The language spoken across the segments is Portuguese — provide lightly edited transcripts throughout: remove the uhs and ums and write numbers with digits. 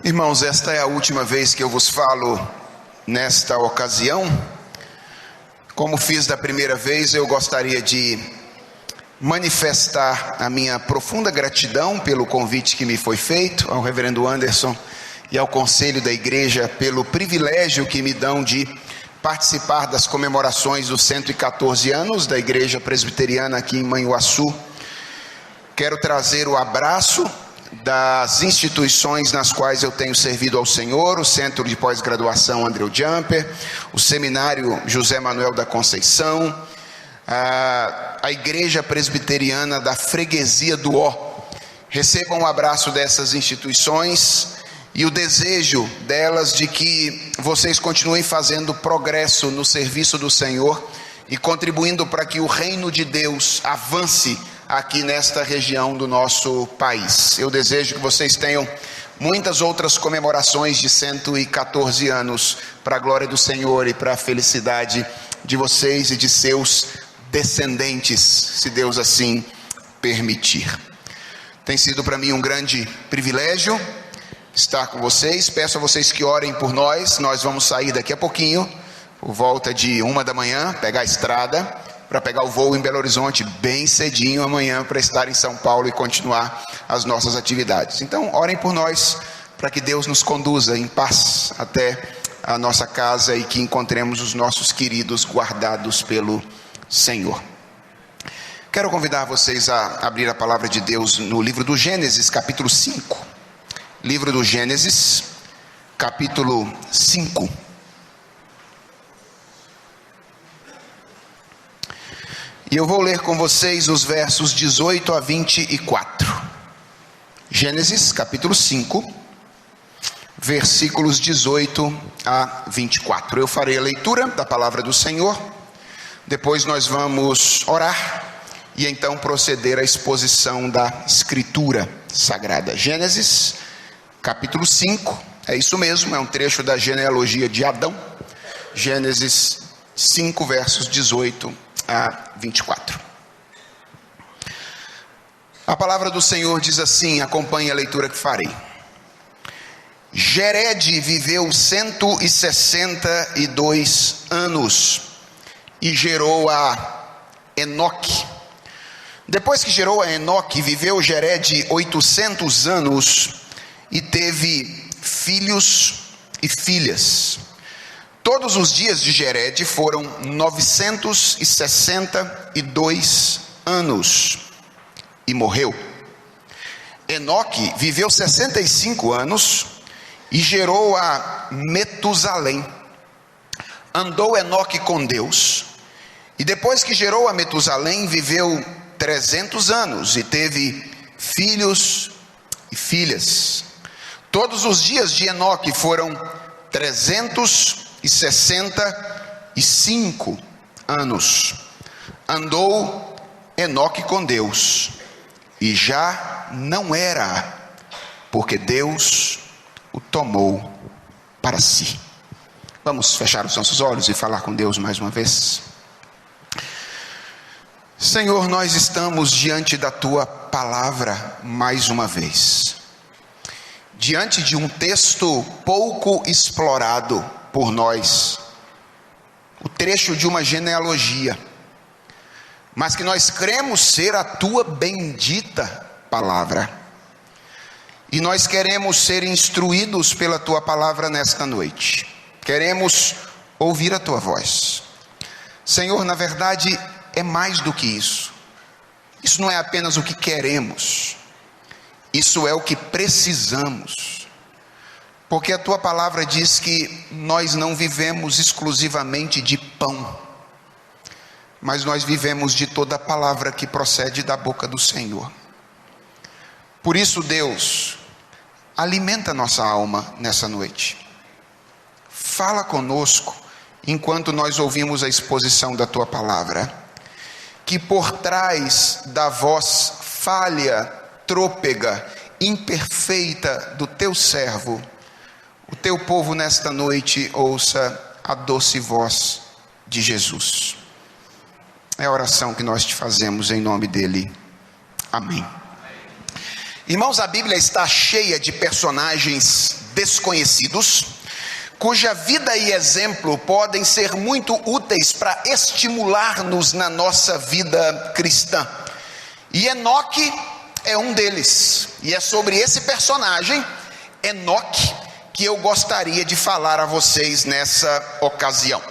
Irmãos, esta é a última vez que eu vos falo nesta ocasião. Como fiz da primeira vez, eu gostaria de manifestar a minha profunda gratidão pelo convite que me foi feito, ao reverendo Anderson e ao conselho da igreja, pelo privilégio que me dão de participar das comemorações dos 114 anos da igreja presbiteriana aqui em Manhuaçu. Quero trazer o abraço das instituições nas quais eu tenho servido ao Senhor: o Centro de Pós-Graduação Andreu Jumper, o Seminário José Manuel da Conceição, a Igreja Presbiteriana da Freguesia do Ó. Recebam um abraço dessas instituições e o desejo delas de que vocês continuem fazendo progresso no serviço do Senhor e contribuindo para que o reino de Deus avance aqui nesta região do nosso país. Eu desejo que vocês tenham muitas outras comemorações de 114 anos para a glória do Senhor e para a felicidade de vocês e de seus descendentes, se Deus assim permitir. Tem sido para mim um grande privilégio estar com vocês. Peço a vocês que orem por nós. Nós vamos sair daqui a pouquinho, por volta de 1 da manhã, pegar a estrada para pegar o voo em Belo Horizonte bem cedinho amanhã, para estar em São Paulo e continuar as nossas atividades. Então, orem por nós, para que Deus nos conduza em paz até a nossa casa e que encontremos os nossos queridos guardados pelo Senhor. Quero convidar vocês a abrir a palavra de Deus no livro do Gênesis, capítulo 5. Livro do Gênesis, capítulo 5. E eu vou ler com vocês os versos 18 a 24. Gênesis, capítulo 5, versículos 18 a 24. Eu farei a leitura da palavra do Senhor, depois nós vamos orar e então proceder à exposição da Escritura Sagrada. Gênesis, capítulo 5, é isso mesmo, é um trecho da genealogia de Adão. Gênesis 5, versos 18 a 24. A palavra do Senhor diz assim, acompanhe a leitura que farei. Jered viveu 162 anos e gerou a Enoque. Depois que gerou a Enoque, viveu Jered 800 anos e teve filhos e filhas. Todos os dias de Jered foram 962 anos e morreu. Enoque viveu 65 anos e gerou a Metusalém. Andou Enoque com Deus, e depois que gerou a Metusalém, viveu 300 anos e teve filhos e filhas. Todos os dias de Enoque foram 365 anos. Andou Enoque com Deus e já não era, porque Deus o tomou para si. Vamos fechar os nossos olhos e falar com Deus mais uma vez. Senhor, nós estamos diante da Tua palavra mais uma vez, diante de um texto pouco explorado por nós, o trecho de uma genealogia, mas que nós cremos ser a Tua bendita palavra, e nós queremos ser instruídos pela Tua palavra nesta noite, queremos ouvir a Tua voz. Senhor, na verdade é mais do que isso. Isso não é apenas o que queremos, isso é o que precisamos, porque a Tua palavra diz que nós não vivemos exclusivamente de pão, mas nós vivemos de toda a palavra que procede da boca do Senhor. Por isso, Deus, alimenta nossa alma nessa noite, fala conosco enquanto nós ouvimos a exposição da Tua palavra, que por trás da voz falha, trôpega, imperfeita do Teu servo, o Teu povo nesta noite ouça a doce voz de Jesus. É a oração que nós te fazemos em nome dele. Amém. Irmãos, a Bíblia está cheia de personagens desconhecidos, cuja vida e exemplo podem ser muito úteis para estimular-nos na nossa vida cristã. E Enoque é um deles. E é sobre esse personagem, Enoque, que eu gostaria de falar a vocês nessa ocasião.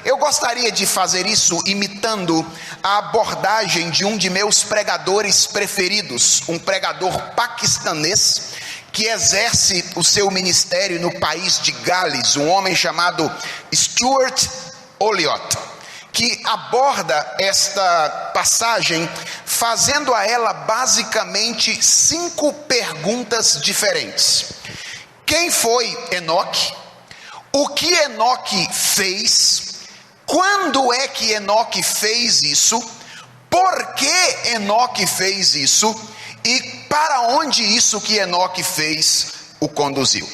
Eu gostaria de fazer isso imitando a abordagem de um de meus pregadores preferidos, um pregador paquistanês que exerce o seu ministério no país de Gales, um homem chamado Stuart Olyott, que aborda esta passagem fazendo a ela basicamente 5 perguntas diferentes. Quem foi Enoque? O que Enoque fez? Quando é que Enoque fez isso? Por que Enoque fez isso? E para onde isso que Enoque fez o conduziu?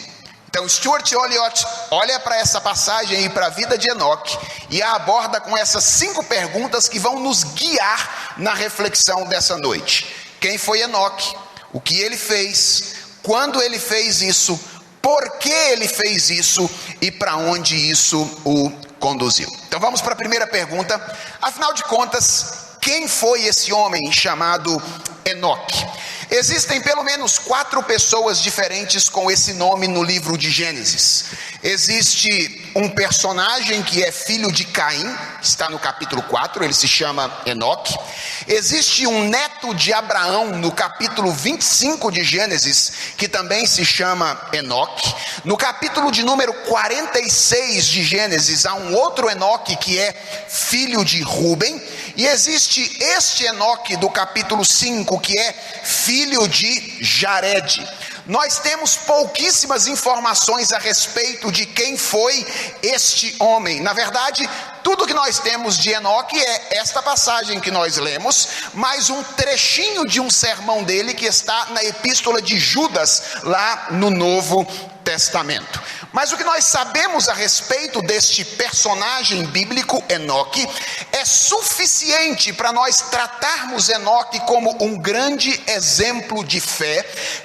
Então Stuart Olyott olha para essa passagem e para a vida de Enoque e a aborda com essas 5 perguntas que vão nos guiar na reflexão dessa noite. Quem foi Enoque? O que ele fez? Quando ele fez isso? Por que ele fez isso? E para onde isso o conduziu? Então vamos para a primeira pergunta. Afinal de contas, quem foi esse homem chamado Enoque? Existem pelo menos 4 pessoas diferentes com esse nome no livro de Gênesis. Existe um personagem que é filho de Caim, está no capítulo 4, ele se chama Enoque. Existe um neto de Abraão no capítulo 25 de Gênesis, que também se chama Enoque. No capítulo de número 46 de Gênesis, há um outro Enoque que é filho de Ruben. E existe este Enoque do capítulo 5, que é filho de Jared. Nós temos pouquíssimas informações a respeito de quem foi este homem. Na verdade, tudo que nós temos de Enoque é esta passagem que nós lemos, mais um trechinho de um sermão dele que está na epístola de Judas, lá no Novo Testamento. Mas o que nós sabemos a respeito deste personagem bíblico, Enoque, é suficiente para nós tratarmos Enoque como um grande exemplo de fé,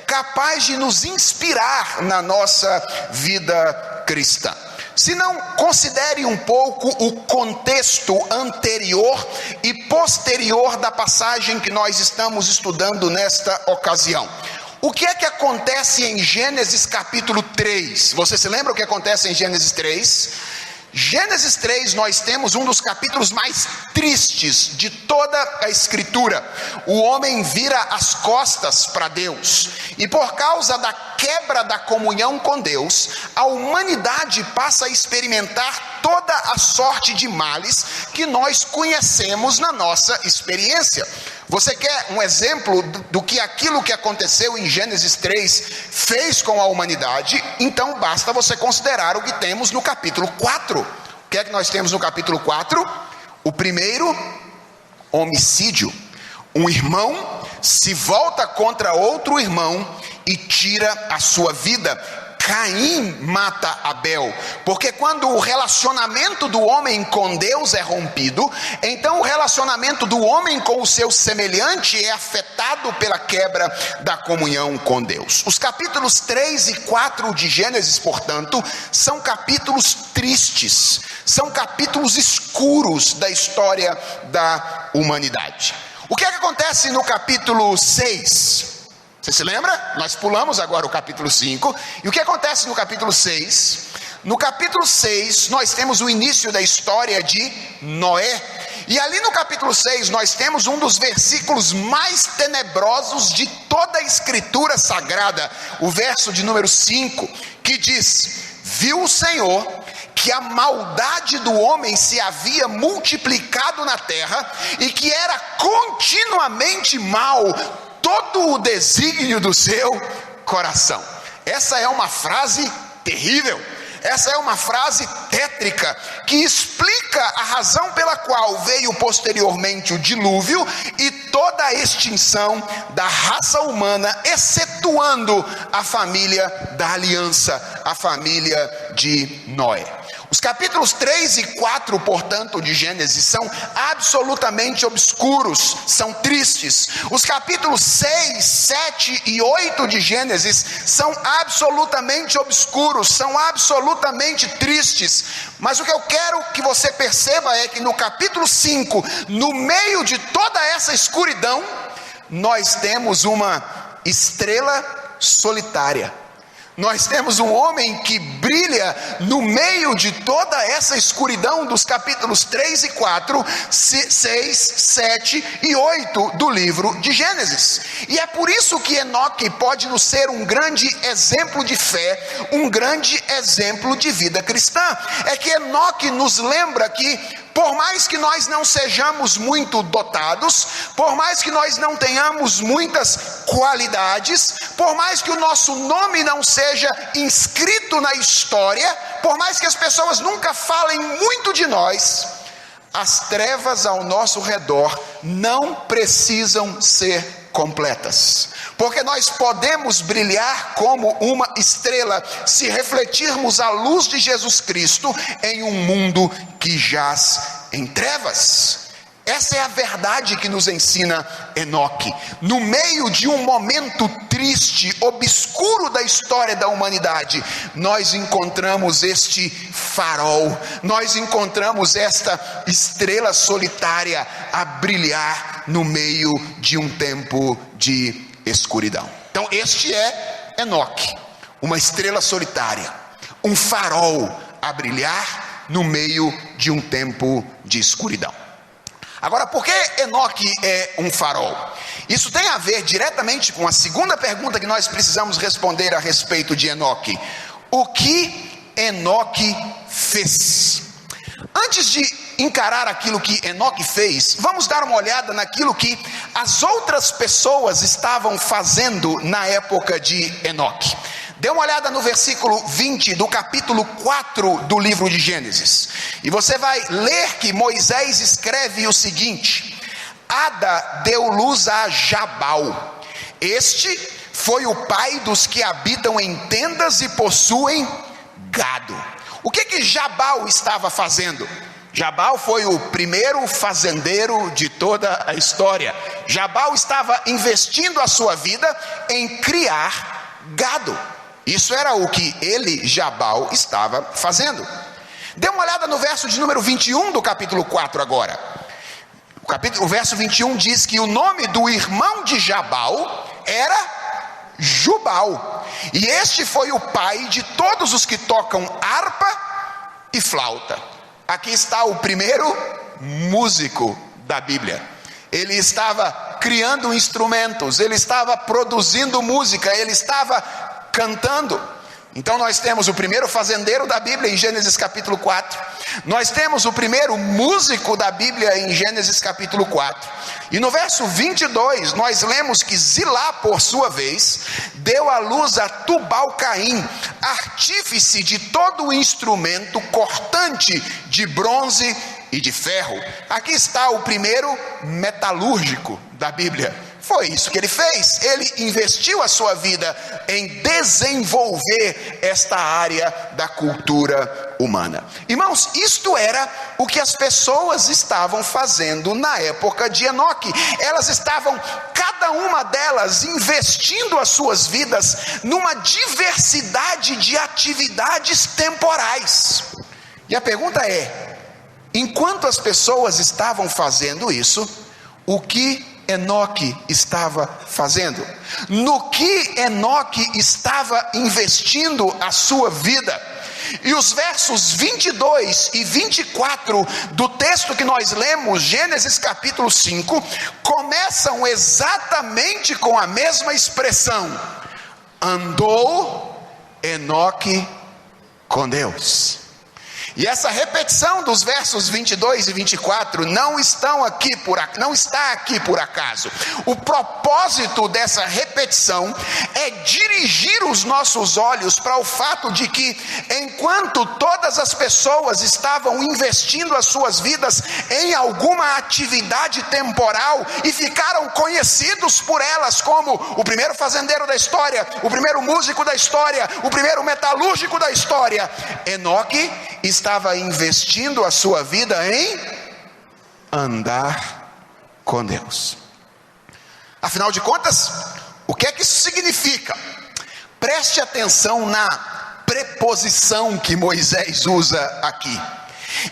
capaz de nos inspirar na nossa vida cristã. Se não, considere um pouco o contexto anterior e posterior da passagem que nós estamos estudando nesta ocasião. O que é que acontece em Gênesis capítulo 3? Você se lembra o que acontece em Gênesis 3? Gênesis 3, nós temos um dos capítulos mais tristes de toda a escritura. O homem vira as costas para Deus, e por causa da quebra da comunhão com Deus, a humanidade passa a experimentar toda a sorte de males que nós conhecemos na nossa experiência. Você quer um exemplo do que aquilo que aconteceu em Gênesis 3 fez com a humanidade? Então basta você considerar o que temos no capítulo 4. O que é que nós temos no capítulo 4? O primeiro, homicídio. Um irmão se volta contra outro irmão e tira a sua vida. Caim mata Abel, porque quando o relacionamento do homem com Deus é rompido, então o relacionamento do homem com o seu semelhante é afetado pela quebra da comunhão com Deus. Os capítulos 3 e 4 de Gênesis, portanto, são capítulos tristes, são capítulos escuros da história da humanidade. O que é que acontece no capítulo 6? Você se lembra? Nós pulamos agora o capítulo 5. E o que acontece no capítulo 6? No capítulo 6, nós temos o início da história de Noé. E ali no capítulo 6, nós temos um dos versículos mais tenebrosos de toda a escritura sagrada. O verso de número 5, que diz: viu o Senhor que a maldade do homem se havia multiplicado na terra, e que era continuamente mal todo o desígnio do seu coração. Essa é uma frase terrível, essa é uma frase tétrica, que explica a razão pela qual veio posteriormente o dilúvio e toda a extinção da raça humana, excetuando a família da aliança, a família de Noé. O Os capítulos 3 e 4, portanto, de Gênesis são absolutamente obscuros, são tristes. Os capítulos 6, 7 e 8 de Gênesis são absolutamente obscuros, são absolutamente tristes. Mas o que eu quero que você perceba é que no capítulo 5, no meio de toda essa escuridão, nós temos uma estrela solitária. Nós temos um homem que brilha no meio de toda essa escuridão dos capítulos 3 e 4, 6, 7 e 8 do livro de Gênesis. E é por isso que Enoque pode nos ser um grande exemplo de fé, um grande exemplo de vida cristã. É que Enoque nos lembra que por mais que nós não sejamos muito dotados, por mais que nós não tenhamos muitas qualidades, por mais que o nosso nome não seja inscrito na história, por mais que as pessoas nunca falem muito de nós, as trevas ao nosso redor não precisam ser completas, porque nós podemos brilhar como uma estrela se refletirmos a luz de Jesus Cristo em um mundo que jaz em trevas. Essa é a verdade que nos ensina Enoque. No meio de um momento triste, obscuro da história da humanidade, nós encontramos este farol, nós encontramos esta estrela solitária a brilhar no meio de um tempo de escuridão. Então este é Enoque, uma estrela solitária, um farol a brilhar no meio de um tempo de escuridão. Agora, por que Enoque é um farol? Isso tem a ver diretamente com a segunda pergunta que nós precisamos responder a respeito de Enoque. O que Enoque fez? Antes de encarar aquilo que Enoque fez, vamos dar uma olhada naquilo que as outras pessoas estavam fazendo na época de Enoque. Dê uma olhada no versículo 20 do capítulo 4 do livro de Gênesis. E você vai ler que Moisés escreve o seguinte: Ada deu luz a Jabal. Este foi o pai dos que habitam em tendas e possuem gado. O que Jabal estava fazendo? Jabal foi o primeiro fazendeiro de toda a história. Jabal estava investindo a sua vida em criar gado. Isso era o que ele, Jabal, estava fazendo. Dê uma olhada no verso de número 21 do capítulo 4 agora. O verso 21 diz que o nome do irmão de Jabal era Jubal. E este foi o pai de todos os que tocam harpa e flauta. Aqui está o primeiro músico da Bíblia. Ele estava criando instrumentos, ele estava produzindo música, ele estava cantando. Então nós temos o primeiro fazendeiro da Bíblia em Gênesis capítulo 4. Nós temos o primeiro músico da Bíblia em Gênesis capítulo 4. E no verso 22 nós lemos que Zilá, por sua vez, deu à luz a Tubal-Caim, artífice de todo o instrumento cortante de bronze e de ferro. Aqui está o primeiro metalúrgico da Bíblia. Foi isso que ele fez. Ele investiu a sua vida em desenvolver esta área da cultura humana. Irmãos, isto era o que as pessoas estavam fazendo na época de Enoque. Elas estavam, cada uma delas, investindo as suas vidas numa diversidade de atividades temporais. E a pergunta é: enquanto as pessoas estavam fazendo isso, o que Enoque estava fazendo? No que Enoque estava investindo a sua vida? E os versos 22 e 24 do texto que nós lemos, Gênesis capítulo 5, começam exatamente com a mesma expressão: andou Enoque com Deus. E essa repetição dos versos 22 e 24 não está aqui por acaso. O propósito dessa repetição é dirigir os nossos olhos para o fato de que, enquanto todas as pessoas estavam investindo as suas vidas em alguma atividade temporal e ficaram conhecidos por elas como o primeiro fazendeiro da história, o primeiro músico da história, o primeiro metalúrgico da história, Enoque estava investindo a sua vida em andar com Deus. Afinal de contas, o que é que isso significa? Preste atenção na preposição que Moisés usa aqui.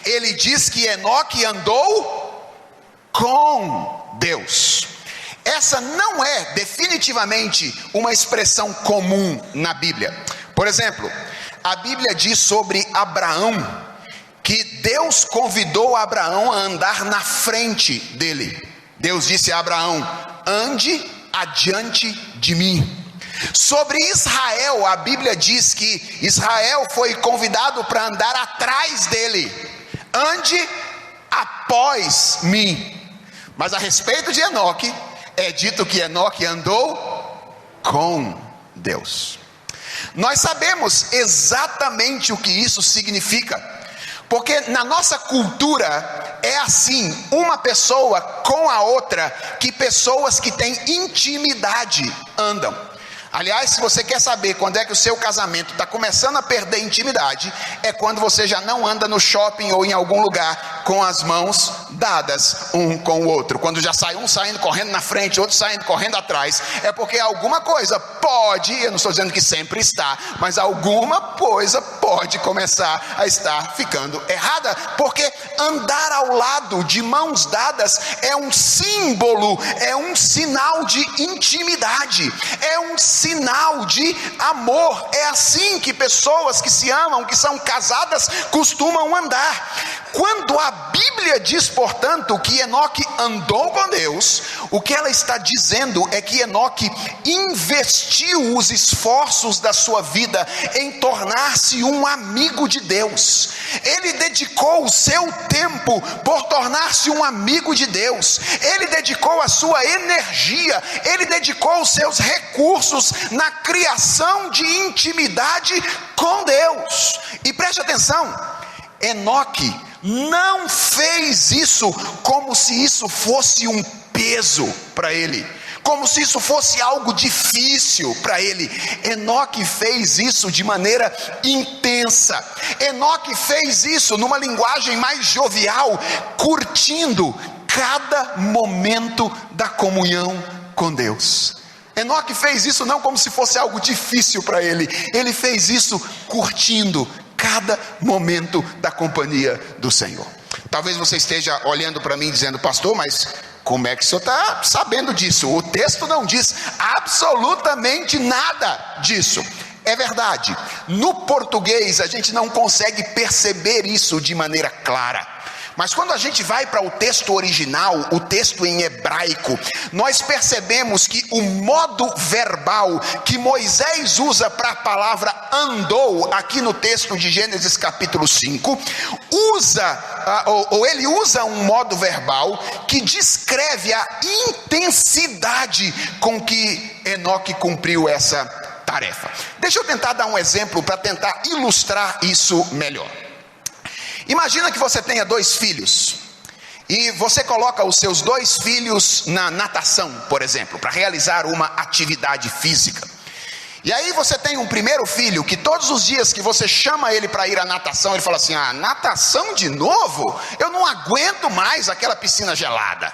Ele diz que Enoque andou com Deus. Essa não é definitivamente uma expressão comum na Bíblia. Por exemplo, a Bíblia diz sobre Abraão que Deus convidou Abraão a andar na frente dele. Deus disse a Abraão: ande adiante de mim. Sobre Israel, a Bíblia diz que Israel foi convidado para andar atrás dele. Ande após mim. Mas a respeito de Enoque, é dito que Enoque andou com Deus. Nós sabemos exatamente o que isso significa, porque na nossa cultura é assim, uma pessoa com a outra, que pessoas que têm intimidade andam. Aliás, se você quer saber quando é que o seu casamento está começando a perder intimidade, é quando você já não anda no shopping ou em algum lugar com as mãos dadas um com o outro. Quando já sai um saindo correndo na frente, outro saindo correndo atrás, é porque alguma coisa pode, eu não estou dizendo que sempre está, mas alguma coisa pode começar a estar ficando errada, porque andar ao lado de mãos dadas é um símbolo, é um sinal de intimidade, é um sinal de amor. É assim que pessoas que se amam, que são casadas, costumam andar. Quando a Bíblia diz, portanto, que Enoque andou com Deus, o que ela está dizendo é que Enoque investiu os esforços da sua vida em tornar-se um amigo de Deus. Ele dedicou o seu tempo por tornar-se um amigo de Deus. Ele dedicou a sua energia, ele dedicou os seus recursos na criação de intimidade com Deus. E preste atenção, Enoque não fez isso como se isso fosse um peso para ele, como se isso fosse algo difícil para ele. Enoque fez isso de maneira intensa. Enoque fez isso numa linguagem mais jovial, curtindo cada momento da comunhão com Deus. Enoque fez isso não como se fosse algo difícil para ele, ele fez isso curtindo cada momento da companhia do Senhor. Talvez você esteja olhando para mim dizendo: pastor, mas como é que o senhor está sabendo disso? O texto não diz absolutamente nada disso. É verdade, no português a gente não consegue perceber isso de maneira clara. Mas quando a gente vai para o texto original, o texto em hebraico, nós percebemos que o modo verbal que Moisés usa para a palavra andou, aqui no texto de Gênesis capítulo 5, ele usa um modo verbal que descreve a intensidade com que Enoque cumpriu essa tarefa. Deixa eu tentar dar um exemplo para tentar ilustrar isso melhor. Imagina que você tenha 2 filhos e você coloca os seus 2 filhos na natação, por exemplo, para realizar uma atividade física. E aí você tem um primeiro filho que todos os dias que você chama ele para ir à natação, ele fala assim: ah, natação de novo? Eu não aguento mais aquela piscina gelada.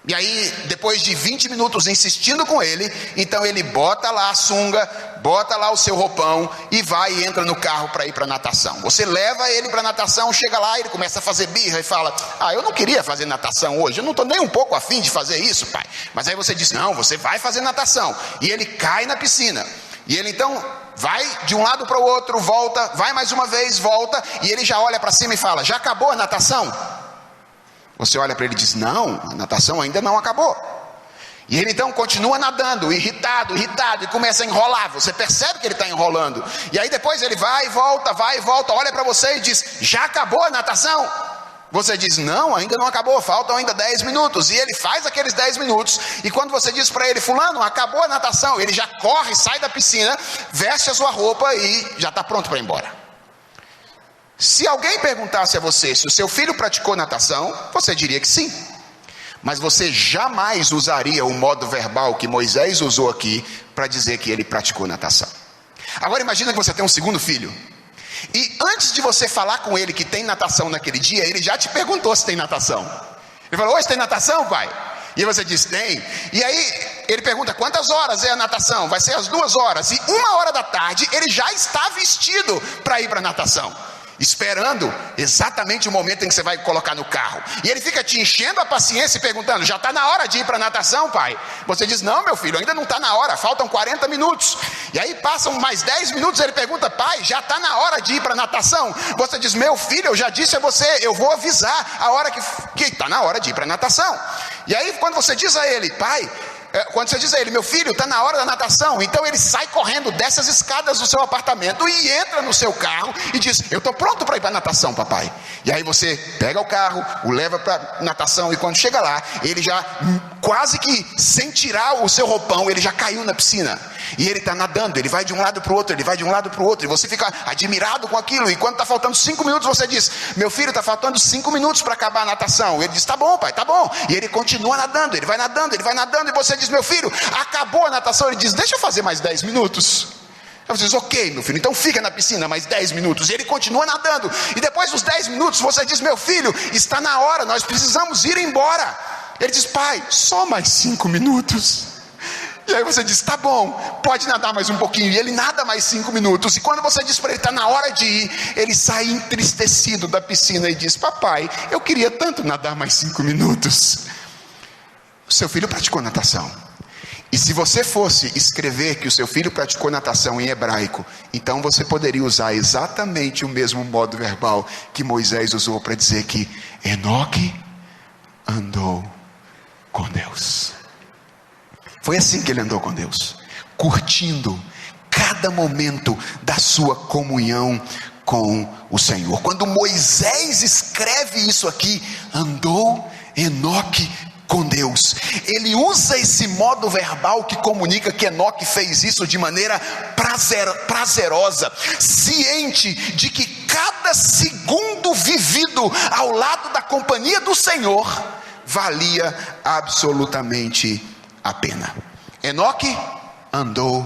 E aí, depois de 20 minutos insistindo com ele, então ele bota lá a sunga, bota lá o seu roupão e vai e entra no carro para ir para a natação. Você leva ele para a natação, chega lá, ele começa a fazer birra e fala: ah, eu não queria fazer natação hoje, eu não estou nem um pouco afim de fazer isso, pai. Mas aí você diz: não, você vai fazer natação. E ele cai na piscina. E ele então vai de um lado para o outro, volta, vai mais uma vez, volta, e ele já olha para cima e fala: já acabou a natação? Você olha para ele e diz: não, a natação ainda não acabou. E ele então continua nadando, irritado, e começa a enrolar. Você percebe que ele está enrolando. E aí depois ele vai e volta, olha para você e diz: já acabou a natação? Você diz, não, ainda não acabou, faltam ainda 10 minutos. E ele faz aqueles 10 minutos. E quando você diz para ele, fulano, acabou a natação, ele já corre, sai da piscina, veste a sua roupa e já está pronto para ir embora. Se alguém perguntasse a você se o seu filho praticou natação, você diria que sim. Mas você jamais usaria o modo verbal que Moisés usou aqui para dizer que ele praticou natação. Agora imagina que você tem um segundo filho. E antes de você falar com ele que tem natação naquele dia, ele já te perguntou se tem natação. Ele falou, hoje tem natação, pai? E você diz, tem. E aí ele pergunta, quantas horas é a natação? Vai ser às 2 horas. E 1h da tarde ele já está vestido para ir para a natação, esperando exatamente o momento em que você vai colocar no carro. E ele fica te enchendo a paciência e perguntando, já está na hora de ir para a natação, pai? Você diz, não, meu filho, ainda não está na hora, faltam 40 minutos. E aí passam mais 10 minutos, ele pergunta, pai, já está na hora de ir para a natação? Você diz, meu filho, eu já disse a você, eu vou avisar a hora que está na hora de ir para a natação. E aí quando você diz a ele, pai, quando você diz a ele, meu filho, está na hora da natação, então ele sai correndo, desce as escadas do seu apartamento e entra no seu carro e diz, eu estou pronto para ir para a natação, papai. E aí você pega o carro, o leva para a natação, e quando chega lá, ele já quase que sem tirar o seu roupão, ele já caiu na piscina. E ele está nadando, ele vai de um lado para o outro, ele vai de um lado para o outro, e você fica admirado com aquilo. E quando está faltando 5 minutos, você diz, meu filho, está faltando 5 minutos para acabar a natação. Ele diz, tá bom, pai, tá bom. E ele continua nadando, ele vai nadando, e você diz, meu filho, acabou a natação. Ele diz, deixa eu fazer mais 10 minutos. Aí você diz, ok, meu filho, então fica na piscina mais 10 minutos. E ele continua nadando, e depois dos 10 minutos você diz, meu filho, está na hora, nós precisamos ir embora. Ele diz, pai, só mais 5 minutos. E aí você diz, tá bom, pode nadar mais um pouquinho. E ele nada mais 5 minutos. E quando você diz para ele, está na hora de ir, ele sai entristecido da piscina e diz, papai, eu queria tanto nadar mais 5 minutos. O seu filho praticou natação. E se você fosse escrever que o seu filho praticou natação em hebraico, então você poderia usar exatamente o mesmo modo verbal que Moisés usou para dizer que Enoque andou com Deus. Foi assim que ele andou com Deus, curtindo cada momento da sua comunhão com o Senhor. Quando Moisés escreve isso aqui, andou Enoque com Deus, ele usa esse modo verbal que comunica que Enoque fez isso de maneira prazerosa, ciente de que cada segundo vivido ao lado da companhia do Senhor valia absolutamente a pena. Enoque andou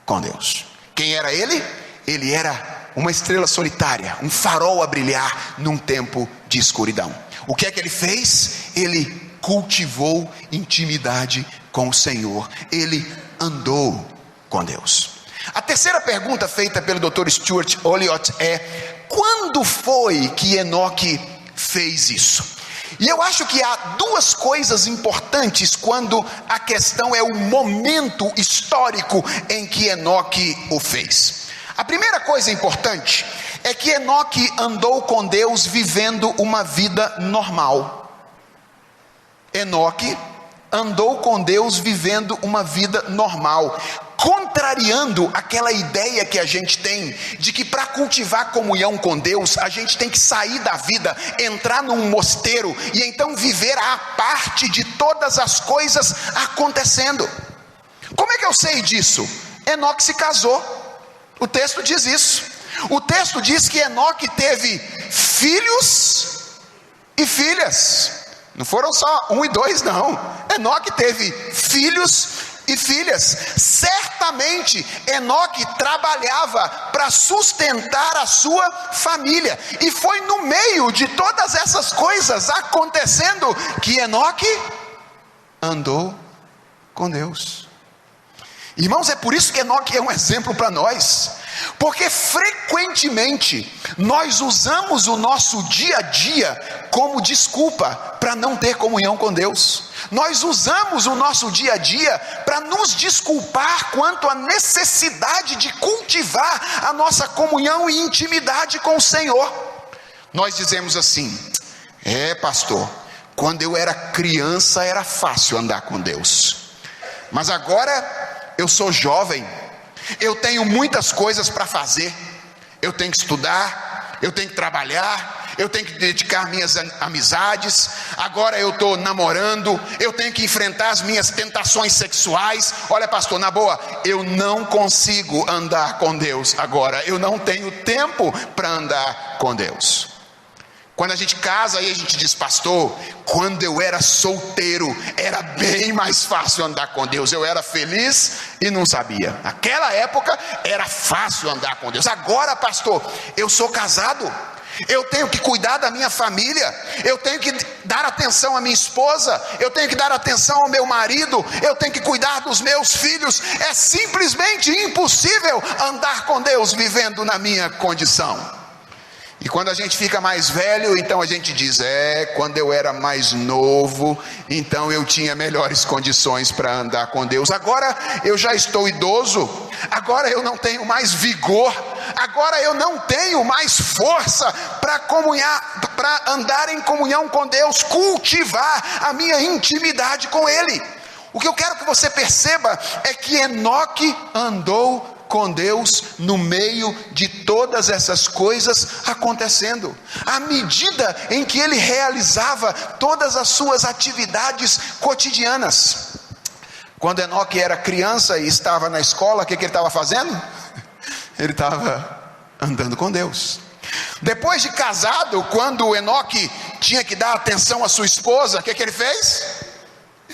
com Deus. Quem era ele? Ele era uma estrela solitária, um farol a brilhar num tempo de escuridão. O que é que ele fez? Ele cultivou intimidade com o Senhor. Ele andou com Deus. A terceira pergunta feita pelo Dr. Stuart Olyott é: quando foi que Enoque fez isso? E eu acho que há 2 coisas importantes quando a questão é o momento histórico em que Enoque o fez. A primeira coisa importante é que Enoque andou com Deus vivendo uma vida normal. Enoque andou com Deus vivendo uma vida normal, contrariando aquela ideia que a gente tem de que para cultivar comunhão com Deus a gente tem que sair da vida, entrar num mosteiro e então viver à parte de todas as coisas acontecendo. Como é que eu sei disso? Enoque se casou, o texto diz isso. O texto diz que Enoque teve filhos e filhas. Não foram só 1 e 2 não. Enoque teve filhos e filhas. Certamente Enoque trabalhava para sustentar a sua família, e foi no meio de todas essas coisas acontecendo que Enoque andou com Deus. Irmãos, é por isso que Enoque é um exemplo para nós, porque frequentemente nós usamos o nosso dia a dia como desculpa para não ter comunhão com Deus. Nós usamos o nosso dia a dia para nos desculpar quanto à necessidade de cultivar a nossa comunhão e intimidade com o Senhor. Nós dizemos assim: pastor, quando eu era criança era fácil andar com Deus, mas agora eu sou jovem, eu tenho muitas coisas para fazer, eu tenho que estudar, eu tenho que trabalhar, eu tenho que dedicar minhas amizades, agora eu estou namorando, eu tenho que enfrentar as minhas tentações sexuais. Olha, pastor, na boa, eu não consigo andar com Deus agora, eu não tenho tempo para andar com Deus. Quando a gente casa, aí a gente diz, pastor, quando eu era solteiro, era bem mais fácil andar com Deus, eu era feliz e não sabia. Naquela época era fácil andar com Deus. Agora, pastor, eu sou casado, eu tenho que cuidar da minha família, eu tenho que dar atenção à minha esposa, eu tenho que dar atenção ao meu marido, eu tenho que cuidar dos meus filhos. É simplesmente impossível andar com Deus vivendo na minha condição. E quando a gente fica mais velho, então a gente diz, quando eu era mais novo, então eu tinha melhores condições para andar com Deus. Agora eu já estou idoso, agora eu não tenho mais vigor, agora eu não tenho mais força para andar em comunhão com Deus, cultivar a minha intimidade com Ele. O que eu quero que você perceba é que Enoque andou com Deus no meio de todas essas coisas acontecendo. À medida em que ele realizava todas as suas atividades cotidianas. Quando Enoque era criança e estava na escola, o que ele estava fazendo? Ele estava andando com Deus. Depois de casado, quando Enoque tinha que dar atenção à sua esposa, o que ele fez?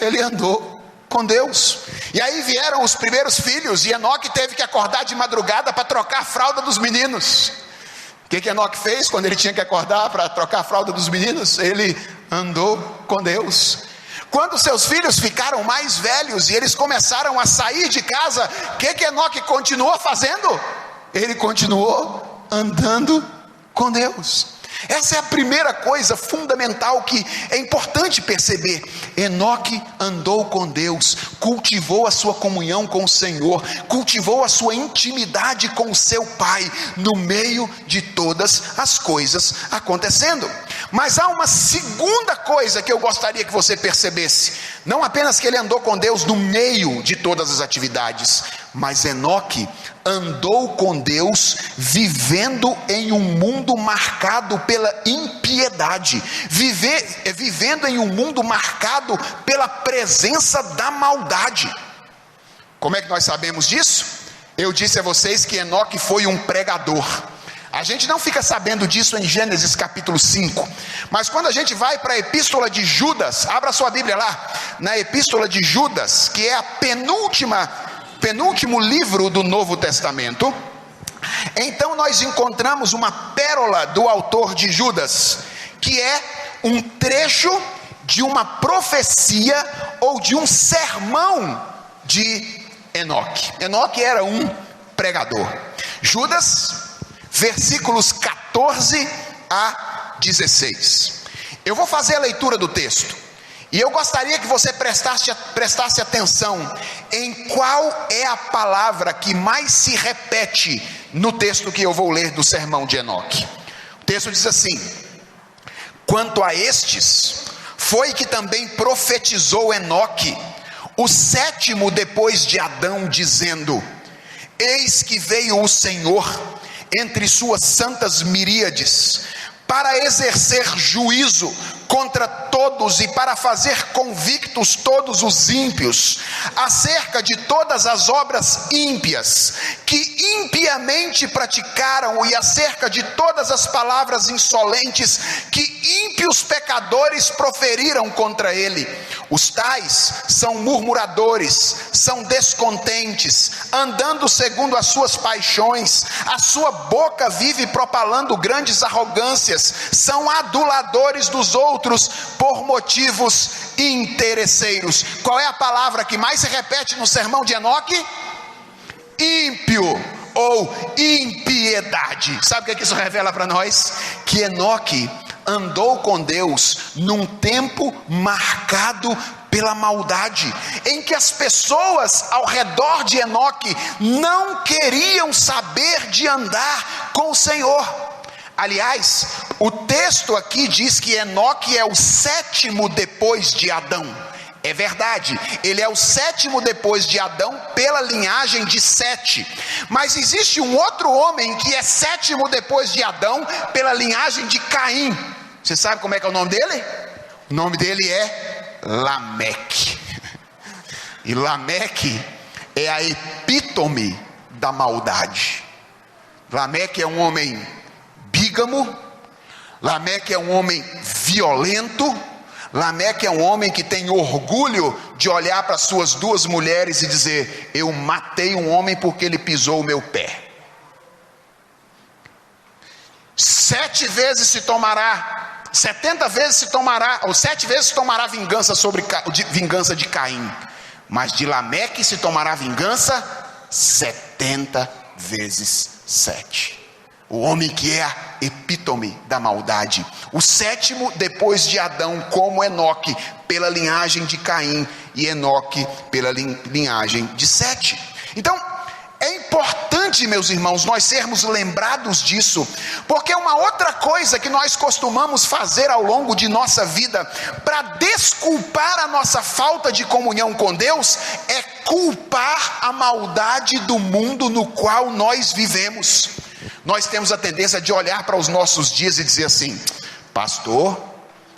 Ele andou com Deus. E aí vieram os primeiros filhos, e Enoque teve que acordar de madrugada para trocar a fralda dos meninos. O que Enoque fez quando ele tinha que acordar para trocar a fralda dos meninos? Ele andou com Deus. Quando seus filhos ficaram mais velhos e eles começaram a sair de casa, o que Enoque continuou fazendo? Ele continuou andando com Deus. Essa é a primeira coisa fundamental que é importante perceber. Enoque andou com Deus, cultivou a sua comunhão com o Senhor, cultivou a sua intimidade com o seu Pai, no meio de todas as coisas acontecendo. Mas há uma segunda coisa que eu gostaria que você percebesse. Não apenas que ele andou com Deus no meio de todas as atividades, mas Enoque andou com Deus vivendo em um mundo marcado pela impiedade, vivendo em um mundo marcado pela presença da maldade. Como é que nós sabemos disso? Eu disse a vocês que Enoque foi um pregador. A gente não fica sabendo disso em Gênesis capítulo 5, mas quando a gente vai para a epístola de Judas, abra sua Bíblia lá, na epístola de Judas, que é a penúltimo livro do Novo Testamento, então nós encontramos uma pérola do autor de Judas, que é um trecho de uma profecia ou de um sermão de Enoque. Enoque era um pregador. Judas, versículos 14 a 16. Eu vou fazer a leitura do texto, e eu gostaria que você prestasse atenção em qual é a palavra que mais se repete no texto que eu vou ler do sermão de Enoque. O texto diz assim: quanto a estes, foi que também profetizou Enoque, o sétimo depois de Adão, dizendo: eis que veio o Senhor entre suas santas miríades, para exercer juízo contra todos e para fazer convictos todos os ímpios, acerca de todas as obras ímpias que impiamente praticaram, e acerca de todas as palavras insolentes que ímpios pecadores proferiram contra ele. Os tais são murmuradores, são descontentes, andando segundo as suas paixões, a sua boca vive propalando grandes arrogâncias, são aduladores dos outros por motivos interesseiros. Qual é a palavra que mais se repete no sermão de Enoque? Ímpio ou impiedade. Sabe o que isso revela para nós? Que Enoque andou com Deus num tempo marcado pela maldade, em que as pessoas ao redor de Enoque não queriam saber de andar com o Senhor. Aliás, o texto aqui diz que Enoque é o sétimo depois de Adão. É verdade, ele é o sétimo depois de Adão pela linhagem de Sete. Mas existe um outro homem que é sétimo depois de Adão pela linhagem de Caim. Você sabe como é que é o nome dele? O nome dele é Lameque. E Lameque é a epítome da maldade. Lameque é um homem bígamo. Lameque é um homem violento. Lameque é um homem que tem orgulho de olhar para suas duas mulheres e dizer: eu matei um homem porque ele pisou o meu pé. 70 vezes se tomará vingança de Caim, mas de Lameque se tomará vingança 70 vezes 7. O homem que é a epítome da maldade. O sétimo depois de Adão, como Enoque, pela linhagem de Caim, e Enoque pela linhagem de Sete. Então, é importante, meus irmãos, nós sermos lembrados disso, porque uma outra coisa que nós costumamos fazer ao longo de nossa vida, para desculpar a nossa falta de comunhão com Deus, é culpar a maldade do mundo no qual nós vivemos. Nós temos a tendência de olhar para os nossos dias e dizer assim: pastor,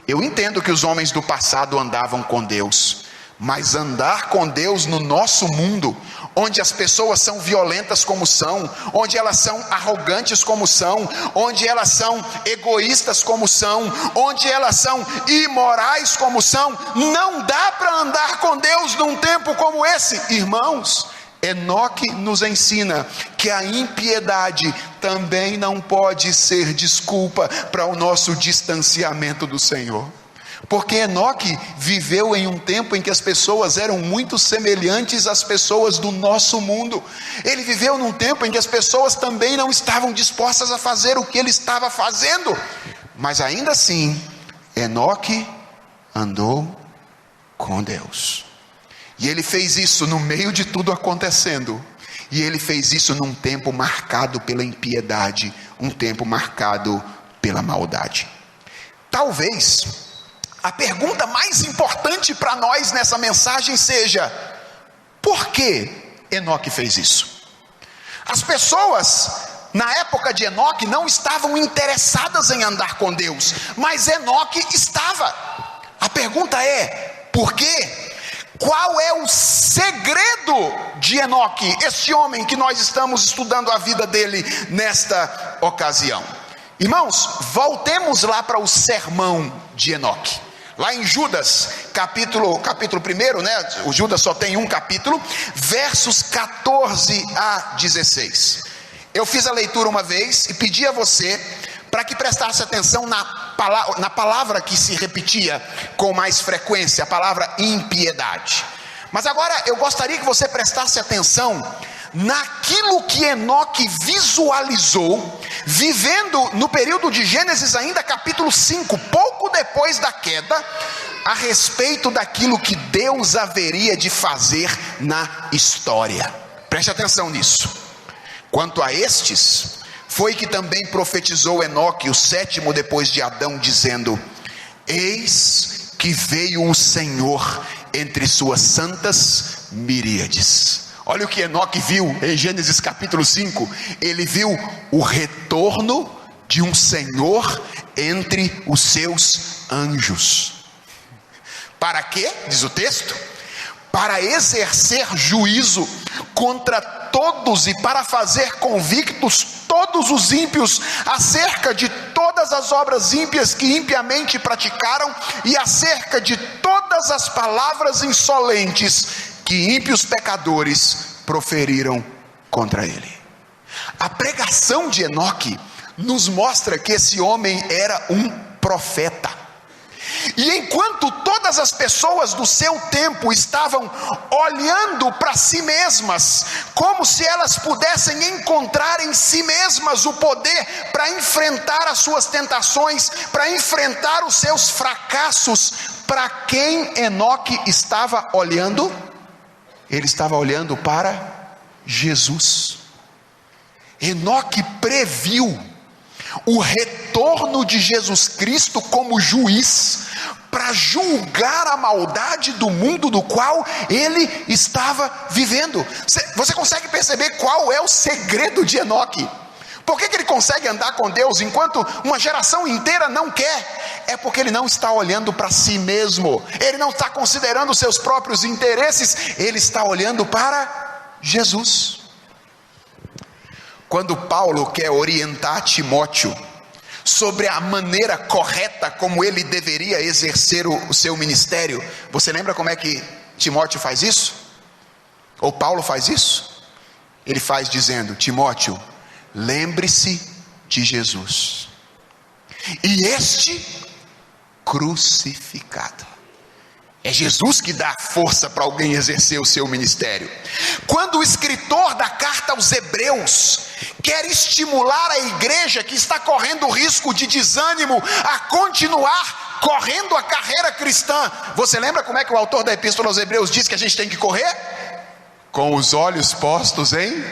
eu entendo que os homens do passado andavam com Deus, mas andar com Deus no nosso mundo, onde as pessoas são violentas como são, onde elas são arrogantes como são, onde elas são egoístas como são, onde elas são imorais como são, não dá para andar com Deus num tempo como esse. Irmãos, Enoque nos ensina que a impiedade também não pode ser desculpa para o nosso distanciamento do Senhor. Porque Enoque viveu em um tempo em que as pessoas eram muito semelhantes às pessoas do nosso mundo. Ele viveu num tempo em que as pessoas também não estavam dispostas a fazer o que ele estava fazendo. Mas ainda assim, Enoque andou com Deus. E ele fez isso no meio de tudo acontecendo. E ele fez isso num tempo marcado pela impiedade, um tempo marcado pela maldade. Talvez a pergunta mais importante para nós nessa mensagem seja: por que Enoque fez isso? As pessoas na época de Enoque não estavam interessadas em andar com Deus, mas Enoque estava. A pergunta é: por quê? Qual é o segredo de Enoque, este homem que nós estamos estudando a vida dele nesta ocasião? Irmãos, voltemos lá para o sermão de Enoque. Lá em Judas, capítulo 1, né? O Judas só tem um capítulo, versos 14 a 16. Eu fiz a leitura uma vez e pedi a você para que prestasse atenção na palavra que se repetia com mais frequência, a palavra impiedade. Mas agora eu gostaria que você prestasse atenção naquilo que Enoque visualizou, vivendo no período de Gênesis ainda capítulo 5, pouco depois da queda, a respeito daquilo que Deus haveria de fazer na história. Preste atenção nisso. Quanto a estes, foi que também profetizou Enoque, o sétimo depois de Adão, dizendo: eis que veio o Senhor entre suas santas miríades. Olha o que Enoque viu em Gênesis capítulo 5. Ele viu o retorno de um Senhor entre os seus anjos. Para quê? Diz o texto: para exercer juízo contra todos e para fazer convictos todos os ímpios acerca de todas as obras ímpias que impiamente praticaram e acerca de todas as palavras insolentes que ímpios pecadores proferiram contra ele. A pregação de Enoque nos mostra que esse homem era um profeta. E enquanto todas as pessoas do seu tempo estavam olhando para si mesmas, como se elas pudessem encontrar em si mesmas o poder para enfrentar as suas tentações, para enfrentar os seus fracassos, para quem Enoque estava olhando? Ele estava olhando para Jesus. Enoque previu o retorno de Jesus Cristo como juiz, para julgar a maldade do mundo do qual ele estava vivendo. Você consegue perceber qual é o segredo de Enoque? Por que ele consegue andar com Deus enquanto uma geração inteira não quer? É porque ele não está olhando para si mesmo, ele não está considerando os seus próprios interesses, ele está olhando para Jesus. Quando Paulo quer orientar Timóteo sobre a maneira correta como ele deveria exercer o seu ministério, você lembra como é que Timóteo faz isso? Ou Paulo faz isso? Ele faz dizendo: Timóteo, lembre-se de Jesus, e este crucificado. É Jesus que dá força para alguém exercer o seu ministério. Quando o escritor da carta aos Hebreus quer estimular a igreja que está correndo o risco de desânimo a continuar correndo a carreira cristã, você lembra como é que o autor da epístola aos Hebreus diz que a gente tem que correr? Com os olhos postos em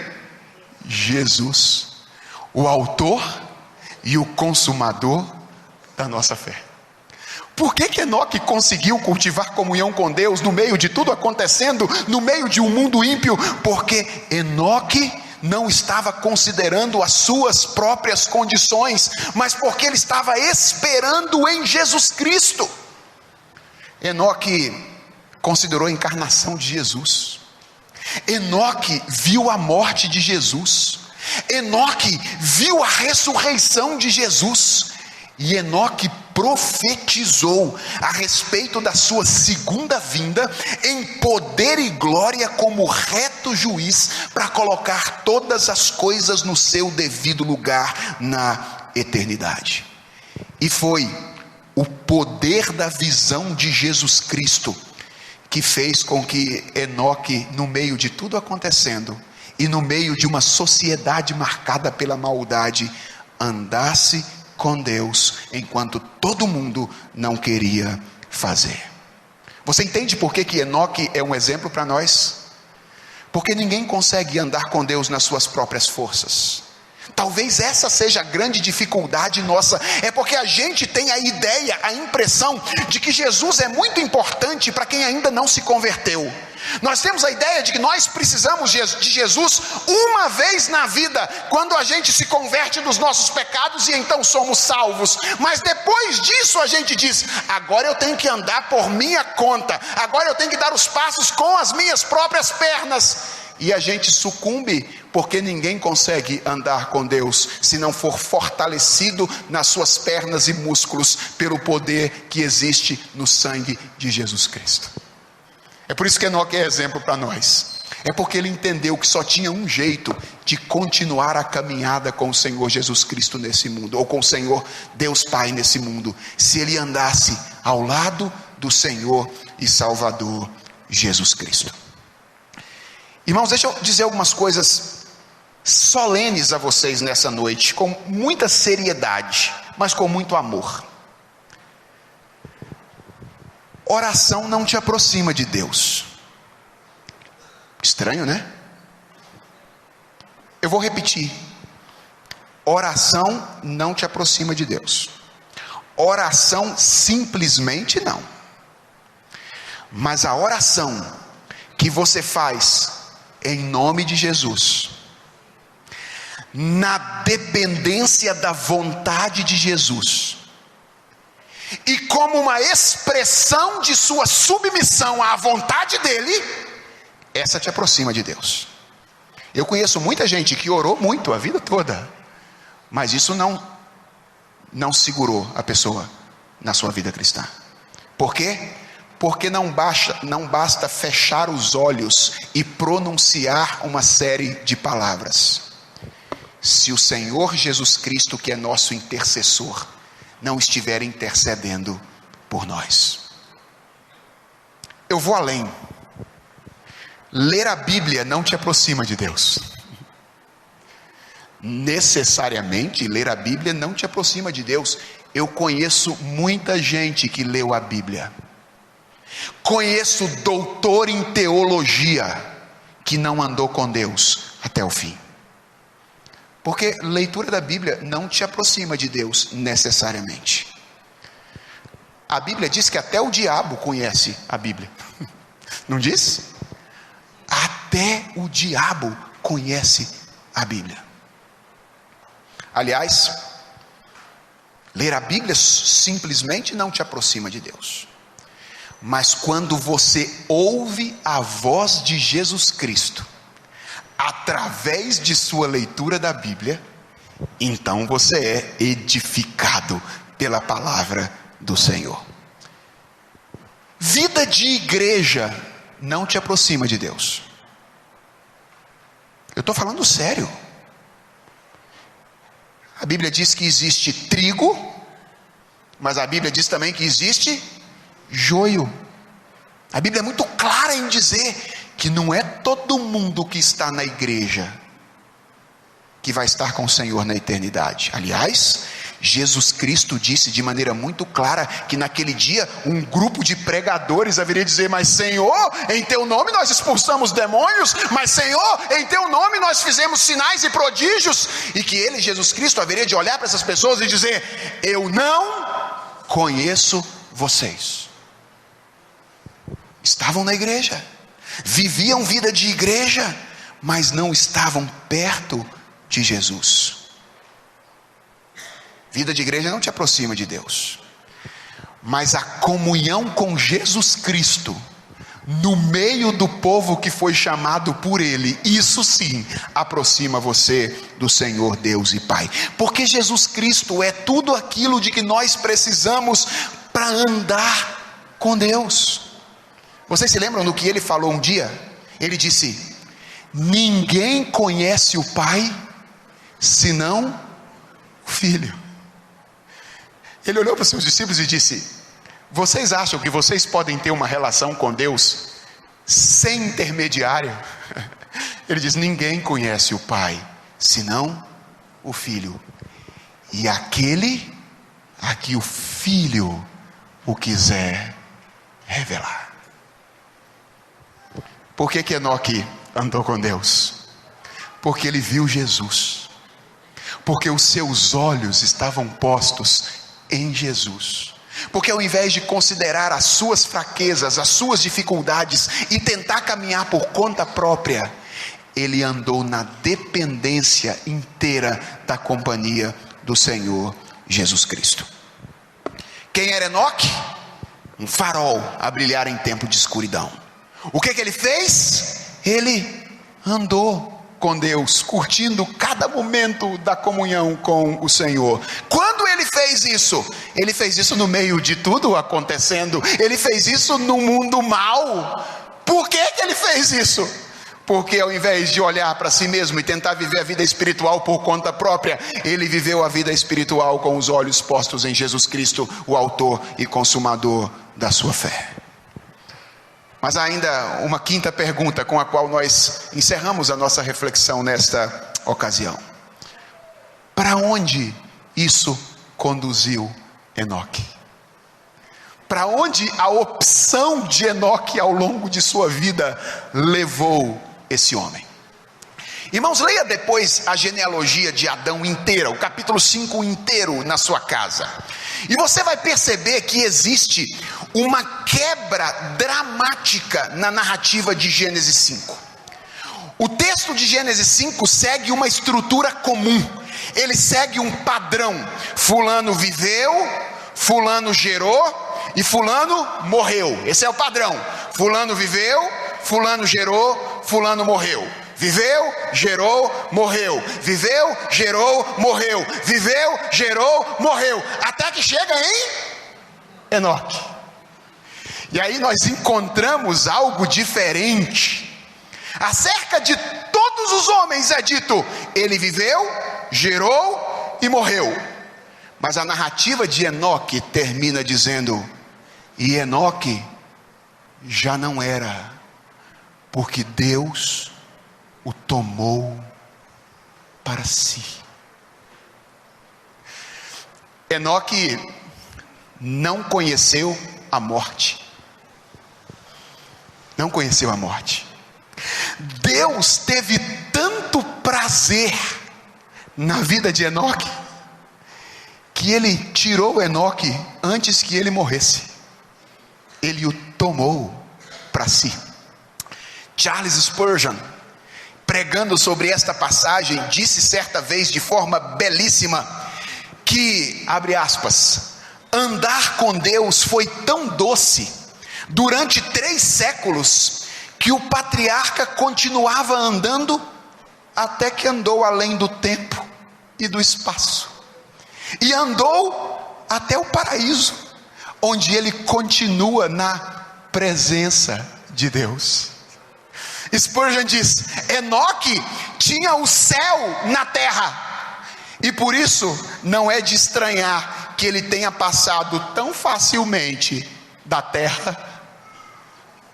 Jesus, o autor e o consumador da nossa fé. Por que Enoque conseguiu cultivar comunhão com Deus no meio de tudo acontecendo, no meio de um mundo ímpio? Porque Enoque não estava considerando as suas próprias condições, mas porque ele estava esperando em Jesus Cristo. Enoque considerou a encarnação de Jesus. Enoque viu a morte de Jesus. Enoque viu a ressurreição de Jesus. E Enoque profetizou a respeito da sua segunda vinda em poder e glória como reto juiz, para colocar todas as coisas no seu devido lugar na eternidade. E foi o poder da visão de Jesus Cristo que fez com que Enoque, no meio de tudo acontecendo e no meio de uma sociedade marcada pela maldade, andasse com Deus, enquanto todo mundo não queria fazer. Você entende por que Enoque é um exemplo para nós? Porque ninguém consegue andar com Deus nas suas próprias forças. Talvez essa seja a grande dificuldade nossa, é porque a gente tem a ideia, a impressão de que Jesus é muito importante para quem ainda não se converteu. Nós temos a ideia de que nós precisamos de Jesus uma vez na vida, quando a gente se converte dos nossos pecados e então somos salvos. Mas depois disso a gente diz: agora eu tenho que andar por minha conta, agora eu tenho que dar os passos com as minhas próprias pernas. E a gente sucumbe, porque ninguém consegue andar com Deus se não for fortalecido nas suas pernas e músculos pelo poder que existe no sangue de Jesus Cristo. É por isso que Enoque é exemplo para nós. É porque ele entendeu que só tinha um jeito de continuar a caminhada com o Senhor Jesus Cristo nesse mundo, ou com o Senhor Deus Pai nesse mundo, se ele andasse ao lado do Senhor e Salvador Jesus Cristo. Irmãos, deixa eu dizer algumas coisas solenes a vocês nessa noite, com muita seriedade, mas com muito amor. Oração não te aproxima de Deus. Estranho, né? Eu vou repetir. Oração não te aproxima de Deus. Oração simplesmente não. Mas a oração que você faz em nome de Jesus, na dependência da vontade de Jesus, e como uma expressão de sua submissão à vontade dele, essa te aproxima de Deus. Eu conheço muita gente que orou muito a vida toda, mas isso não segurou a pessoa na sua vida cristã. Por quê? Porque não basta fechar os olhos e pronunciar uma série de palavras. Se o Senhor Jesus Cristo, que é nosso intercessor, não estiver intercedendo por nós. Eu vou além. Ler a Bíblia não te aproxima de Deus. Necessariamente ler a Bíblia não te aproxima de Deus. Eu conheço muita gente que leu a Bíblia. Conheço doutor em teologia que não andou com Deus até o fim. Porque leitura da Bíblia não te aproxima de Deus necessariamente. A Bíblia diz que até o diabo conhece a Bíblia. Não diz? Até o diabo conhece a Bíblia. Aliás, ler a Bíblia simplesmente não te aproxima de Deus. Mas quando você ouve a voz de Jesus Cristo, através de sua leitura da Bíblia, então você é edificado pela palavra do Senhor. Vida de igreja não te aproxima de Deus. Eu estou falando sério. A Bíblia diz que existe trigo, mas a Bíblia diz também que existe joio. A Bíblia é muito clara em dizer que não é todo mundo que está na igreja que vai estar com o Senhor na eternidade. Aliás, Jesus Cristo disse de maneira muito clara que naquele dia um grupo de pregadores haveria de dizer: mas Senhor, em teu nome nós expulsamos demônios, mas Senhor, em teu nome nós fizemos sinais e prodígios, e que ele, Jesus Cristo, haveria de olhar para essas pessoas e dizer: eu não conheço vocês. Estavam na igreja, viviam vida de igreja, mas não estavam perto de Jesus. Vida de igreja não te aproxima de Deus, mas a comunhão com Jesus Cristo, no meio do povo que foi chamado por Ele, isso sim aproxima você do Senhor Deus e Pai, porque Jesus Cristo é tudo aquilo de que nós precisamos para andar com Deus. Vocês se lembram do que Ele falou um dia? Ele disse: ninguém conhece o Pai senão o Filho. Ele olhou para os seus discípulos e disse: vocês acham que vocês podem ter uma relação com Deus sem intermediário? Ele diz: ninguém conhece o Pai senão o Filho, e aquele a que o Filho o quiser revelar. Por que Enoque andou com Deus? Porque ele viu Jesus, porque os seus olhos estavam postos em Jesus, porque ao invés de considerar as suas fraquezas, as suas dificuldades e tentar caminhar por conta própria, ele andou na dependência inteira da companhia do Senhor Jesus Cristo. Quem era Enoque? Um farol a brilhar em tempo de escuridão. O que ele fez? Ele andou com Deus, curtindo cada momento da comunhão com o Senhor. Quando ele fez isso? Ele fez isso no meio de tudo acontecendo. Ele fez isso no mundo mau. Por que ele fez isso? Porque ao invés de olhar para si mesmo e tentar viver a vida espiritual por conta própria, ele viveu a vida espiritual com os olhos postos em Jesus Cristo, o autor e consumador da sua fé. Mas há ainda uma quinta pergunta com a qual nós encerramos a nossa reflexão nesta ocasião. Para onde isso conduziu Enoque? Para onde a opção de Enoque ao longo de sua vida levou esse homem? Irmãos, leia depois a genealogia de Adão inteira, o capítulo 5 inteiro na sua casa, e você vai perceber que existe uma quebra dramática na narrativa de Gênesis 5. O texto de Gênesis 5 segue uma estrutura comum, ele segue um padrão: fulano viveu, fulano gerou e fulano morreu. Esse é o padrão: fulano viveu, fulano gerou, fulano morreu. Viveu, gerou, morreu. Viveu, gerou, morreu. Viveu, gerou, morreu. Até que chega em Enoque. E aí nós encontramos algo diferente. Acerca de todos os homens é dito: ele viveu, gerou e morreu. Mas a narrativa de Enoque termina dizendo: e Enoque já não era, porque Deus o tomou para si. Enoque não conheceu a morte. Não conheceu a morte. Deus teve tanto prazer na vida de Enoque, que ele tirou Enoque antes que ele morresse. Ele o tomou para si. Charles Spurgeon, pregando sobre esta passagem, disse certa vez de forma belíssima que, abre aspas, andar com Deus foi tão doce durante 3 séculos que o patriarca continuava andando até que andou além do tempo e do espaço, e andou até o paraíso, onde ele continua na presença de Deus. Spurgeon diz: Enoque tinha o céu na terra, e por isso não é de estranhar que ele tenha passado tão facilmente da terra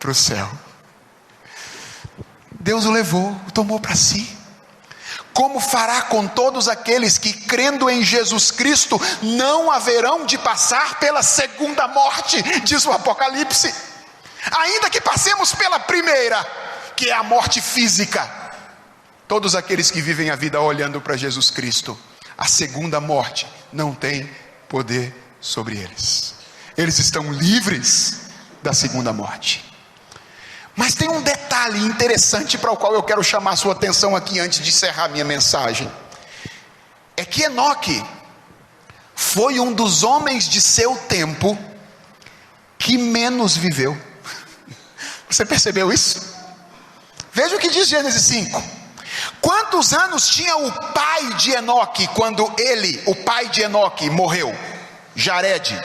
para o céu. Deus o levou, o tomou para si. Como fará com todos aqueles que, crendo em Jesus Cristo, não haverão de passar pela segunda morte, diz o Apocalipse. Ainda que passemos pela primeira, que é a morte física, todos aqueles que vivem a vida olhando para Jesus Cristo, a segunda morte não tem poder sobre eles. Eles estão livres da segunda morte. Mas tem um detalhe interessante para o qual eu quero chamar a sua atenção aqui antes de encerrar minha mensagem. É que Enoque foi um dos homens de seu tempo que menos viveu. Você percebeu isso? Veja o que diz Gênesis 5. Quantos anos tinha o pai de Enoque quando ele, o pai de Enoque, morreu? Jared.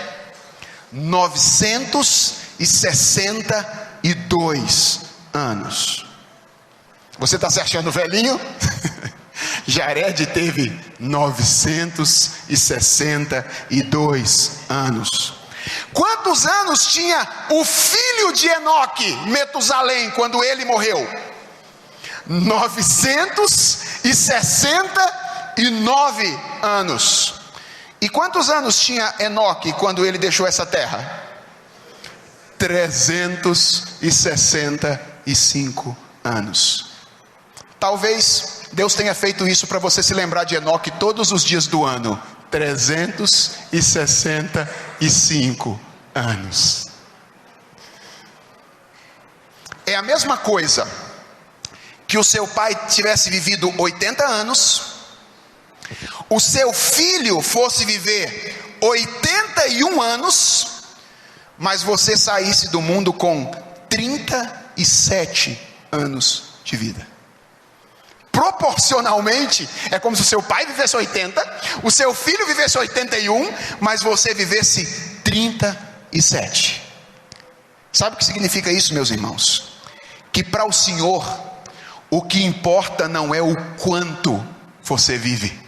962 anos. Você está se achando velhinho? Jared teve 962 anos. Quantos anos tinha o filho de Enoque, Metusalém, quando ele morreu? 969 anos. E quantos anos tinha Enoque quando ele deixou essa terra? 365 anos. Talvez Deus tenha feito isso para você se lembrar de Enoque todos os dias do ano. 365 anos. É a mesma coisa que o seu pai tivesse vivido 80 anos, o seu filho fosse viver 81 anos, mas você saísse do mundo com 37 anos de vida. Proporcionalmente, é como se o seu pai vivesse 80, o seu filho vivesse 81, mas você vivesse 37. Sabe o que significa isso, meus irmãos? Que para o Senhor, o que importa não é o quanto você vive.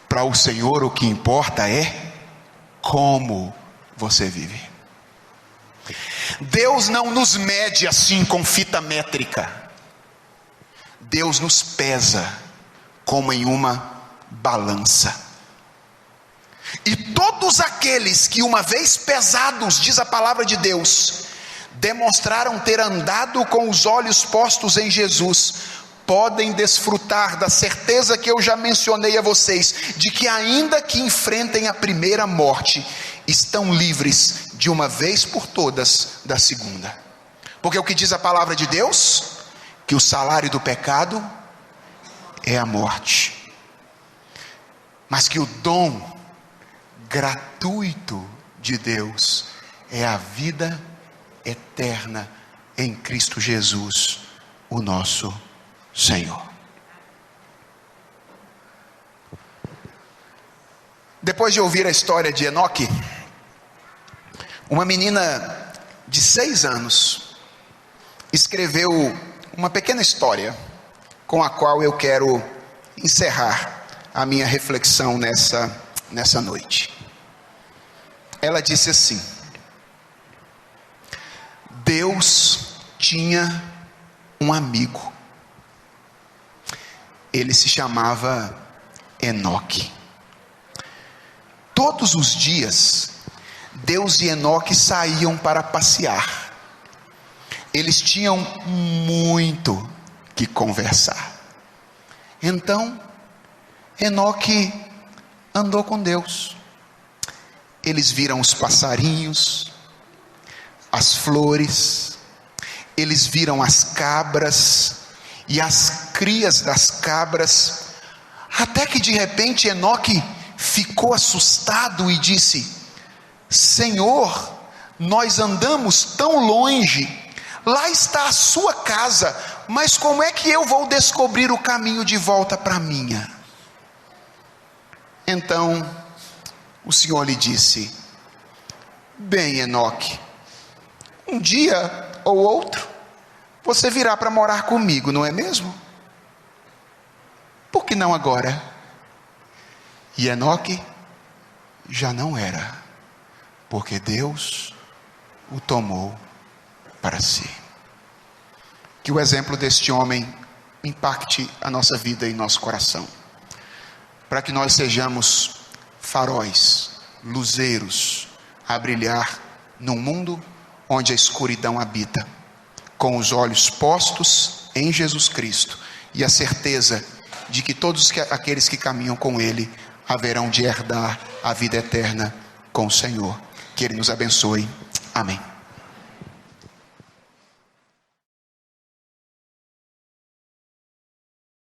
Para o Senhor, o que importa é como você vive. Deus não nos mede assim com fita métrica. Deus nos pesa como em uma balança. E todos aqueles que uma vez pesados, diz a palavra de Deus, demonstraram ter andado com os olhos postos em Jesus, podem desfrutar da certeza que eu já mencionei a vocês, de que ainda que enfrentem a primeira morte, estão livres de uma vez por todas da segunda. Porque o que diz a palavra de Deus? Que o salário do pecado é a morte, mas que o dom gratuito de Deus é a vida eterna em Cristo Jesus, o nosso Senhor. Depois de ouvir a história de Enoque, uma menina de 6 anos escreveu uma pequena história com a qual eu quero encerrar a minha reflexão nessa noite. Ela disse assim: Deus tinha um amigo, ele se chamava Enoque. Todos os dias, Deus e Enoque saíam para passear. Eles tinham muito que conversar. Então, Enoque andou com Deus. Eles viram os passarinhos, as flores, eles viram as cabras e as crias das cabras, até que de repente Enoque ficou assustado e disse: Senhor, nós andamos tão longe, lá está a sua casa, mas como é que eu vou descobrir o caminho de volta para a minha? Então o Senhor lhe disse: bem, Enoque, um dia ou outro você virá para morar comigo, não é mesmo? Por que não agora? E Enoque já não era, porque Deus o tomou para si. Que o exemplo deste homem impacte a nossa vida e nosso coração, para que nós sejamos faróis, luzeiros, a brilhar num mundo onde a escuridão habita, com os olhos postos em Jesus Cristo e a certeza de que todos aqueles que caminham com Ele haverão de herdar a vida eterna com o Senhor. Que Ele nos abençoe. Amém.